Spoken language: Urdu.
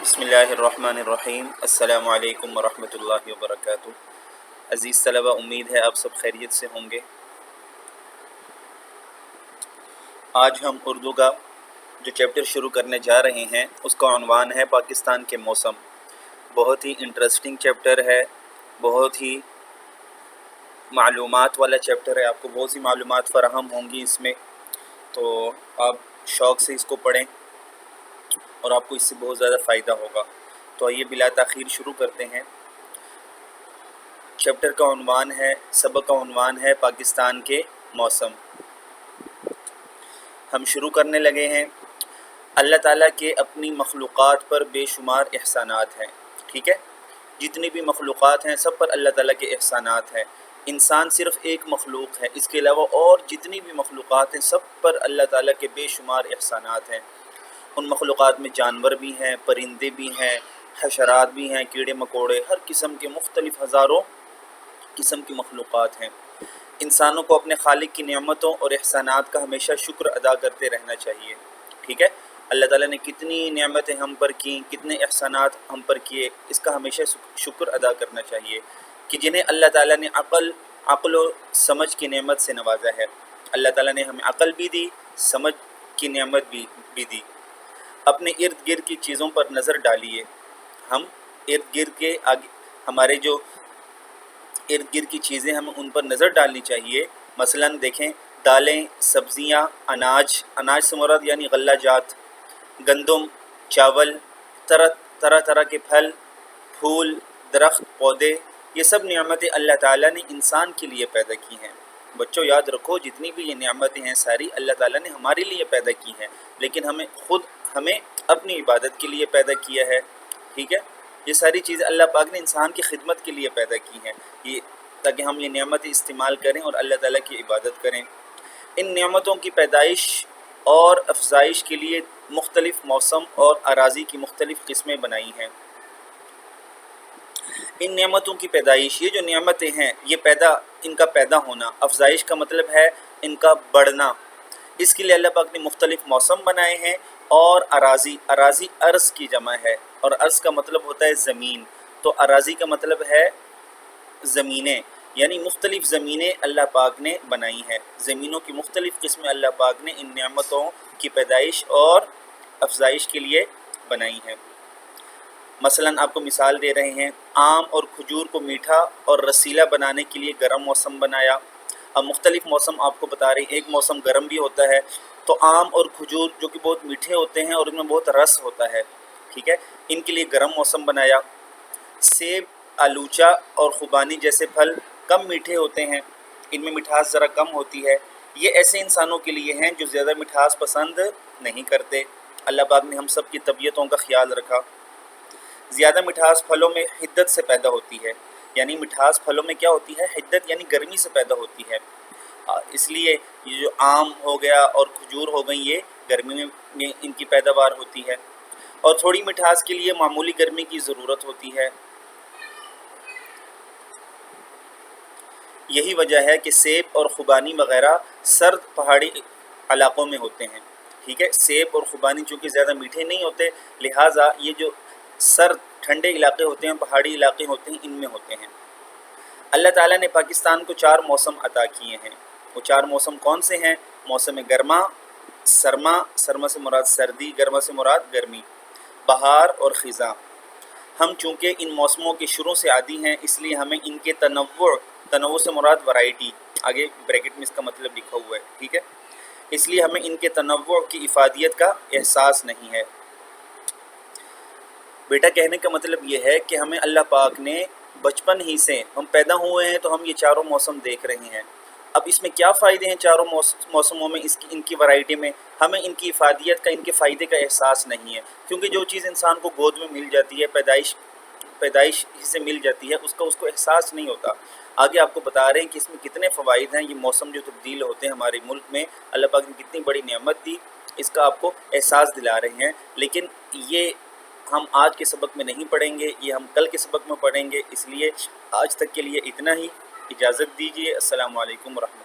بسم اللہ الرحمن الرحیم۔ السلام علیکم ورحمۃ اللہ وبرکاتہ۔ عزیز طلبہ، امید ہے آپ سب خیریت سے ہوں گے۔ آج ہم اردو کا جو چیپٹر شروع کرنے جا رہے ہیں اس کا عنوان ہے پاکستان کے موسم۔ بہت ہی انٹرسٹنگ چیپٹر ہے، بہت ہی معلومات والا چیپٹر ہے، آپ کو بہت سی معلومات فراہم ہوں گی اس میں، تو آپ شوق سے اس کو پڑھیں اور آپ کو اس سے بہت زیادہ فائدہ ہوگا۔ تو آئیے بلا تاخیر شروع کرتے ہیں۔ چیپٹر کا عنوان ہے، سبق کا عنوان ہے پاکستان کے موسم۔ ہم شروع کرنے لگے ہیں۔ اللہ تعالیٰ کے اپنی مخلوقات پر بے شمار احسانات ہیں، ٹھیک ہے؟ جتنی بھی مخلوقات ہیں سب پر اللہ تعالیٰ کے احسانات ہیں۔ انسان صرف ایک مخلوق ہے، اس کے علاوہ اور جتنی بھی مخلوقات ہیں سب پر اللہ تعالیٰ کے بے شمار احسانات ہیں۔ ان مخلوقات میں جانور بھی ہیں، پرندے بھی ہیں، حشرات بھی ہیں، کیڑے مکوڑے، ہر قسم کے مختلف ہزاروں قسم کی مخلوقات ہیں۔ انسانوں کو اپنے خالق کی نعمتوں اور احسانات کا ہمیشہ شکر ادا کرتے رہنا چاہیے، ٹھیک ہے؟ اللہ تعالیٰ نے کتنی نعمتیں ہم پر کیں، کتنے احسانات ہم پر کیے، اس کا ہمیشہ شکر ادا کرنا چاہیے کہ جنہیں اللہ تعالیٰ نے عقل و سمجھ کی نعمت سے نوازا ہے۔ اللہ تعالیٰ نے ہمیں عقل بھی دی، سمجھ کی نعمت بھی دی۔ اپنے ارد گرد کی چیزوں پر نظر ڈالیے۔ ہم ارد گرد کے ہمارے جو ارد گرد کی چیزیں ہمیں ان پر نظر ڈالنی چاہیے۔ مثلاً دیکھیں، دالیں، سبزیاں، اناج سے مراد یعنی غلہ جات، گندم، چاول، طرح طرح کے پھل، پھول، درخت، پودے، یہ سب نعمتیں اللہ تعالیٰ نے انسان کے لیے پیدا کی ہیں۔ بچوں یاد رکھو، جتنی بھی یہ نعمتیں ہیں ساری اللہ تعالیٰ نے ہمارے لیے پیدا کی ہیں، لیکن ہمیں اپنی عبادت کے لیے پیدا کیا ہے، ٹھیک ہے؟ یہ ساری چیزیں اللہ پاک نے انسان کی خدمت کے لیے پیدا کی ہیں، تاکہ ہم یہ نعمتیں استعمال کریں اور اللہ تعالیٰ کی عبادت کریں۔ ان نعمتوں کی پیدائش اور افزائش کے لیے مختلف موسم اور اراضی کی مختلف قسمیں بنائی ہیں۔ ان نعمتوں کی پیدائش، یہ جو نعمتیں ہیں ان کا پیدا ہونا، افزائش کا مطلب ہے ان کا بڑھنا، اس کے لیے اللہ پاک نے مختلف موسم بنائے ہیں۔ اور اراضی ارض کی جمع ہے، اور ارض کا مطلب ہوتا ہے زمین، تو اراضی کا مطلب ہے زمینیں، یعنی مختلف زمینیں اللہ پاک نے بنائی ہیں۔ زمینوں کی مختلف قسمیں اللہ پاک نے ان نعمتوں کی پیدائش اور افزائش کے لیے بنائی ہیں۔ مثلاً آپ کو مثال دے رہے ہیں، آم اور کھجور کو میٹھا اور رسیلا بنانے کے لیے گرم موسم بنایا۔ اب مختلف موسم آپ کو بتا رہے ہیں، ایک موسم گرم بھی ہوتا ہے، تو آم اور کھجور جو کہ بہت میٹھے ہوتے ہیں اور ان میں بہت رس ہوتا ہے، ٹھیک ہے، ان کے لیے گرم موسم بنایا۔ سیب، آلوچا اور خوبانی جیسے پھل کم میٹھے ہوتے ہیں، ان میں مٹھاس ذرا کم ہوتی ہے، یہ ایسے انسانوں کے لیے ہیں جو زیادہ مٹھاس پسند نہیں کرتے۔ اللہ پاک نے ہم سب کی طبیعتوں کا خیال رکھا۔ زیادہ مٹھاس پھلوں میں حدت سے پیدا ہوتی ہے، یعنی مٹھاس پھلوں میں کیا ہوتی ہے؟ حدت، یعنی گرمی سے پیدا ہوتی ہے، اس لیے یہ جو آم ہو گیا اور کھجور ہو گئی، یہ گرمی میں ان کی پیداوار ہوتی ہے۔ اور تھوڑی مٹھاس کے لیے معمولی گرمی کی ضرورت ہوتی ہے۔ یہی وجہ ہے کہ سیب اور خوبانی وغیرہ سرد پہاڑی علاقوں میں ہوتے ہیں، ٹھیک ہے؟ سیب اور خوبانی چونکہ زیادہ میٹھے نہیں ہوتے، لہٰذا یہ جو سرد ٹھنڈے علاقے ہوتے ہیں، پہاڑی علاقے ہوتے ہیں، ان میں ہوتے ہیں۔ اللہ تعالیٰ نے پاکستان کو 4 موسم عطا کیے ہیں۔ وہ 4 موسم کون سے ہیں؟ موسم گرما، سرما سے مراد سردی، گرما سے مراد گرمی، بہار اور خزاں۔ ہم چونکہ ان موسموں کے شروع سے عادی ہیں، اس لیے ہمیں ان کے تنوع سے مراد ورائٹی، آگے بریکٹ میں اس کا مطلب لکھا ہوا ہے، ٹھیک ہے؟ اس لیے ہمیں ان کے تنوع کی افادیت کا احساس نہیں ہے۔ بیٹا کہنے کا مطلب یہ ہے کہ ہمیں اللہ پاک نے بچپن ہی سے، ہم پیدا ہوئے ہیں تو ہم یہ 4 موسم دیکھ رہے ہیں۔ اب اس میں کیا فائدے ہیں 4 موسموں میں، ان کی ورائٹی میں؟ ہمیں ان کی افادیت کا، ان کے فائدے کا احساس نہیں ہے، کیونکہ جو چیز انسان کو گود میں مل جاتی ہے، پیدائش سے مل جاتی ہے، اس کو احساس نہیں ہوتا۔ آگے آپ کو بتا رہے ہیں کہ اس میں کتنے فوائد ہیں، یہ موسم جو تبدیل ہوتے ہیں ہمارے ملک میں، اللہ پاک نے کتنی بڑی نعمت دی، اس کا آپ کو احساس دلا رہے ہیں۔ لیکن یہ ہم آج کے سبق میں نہیں پڑھیں گے، یہ ہم کل کے سبق میں پڑھیں گے، اس لیے آج تک کے لیے اتنا ہی، اجازت دیجیے۔ السلام علیکم ورحمۃ اللہ۔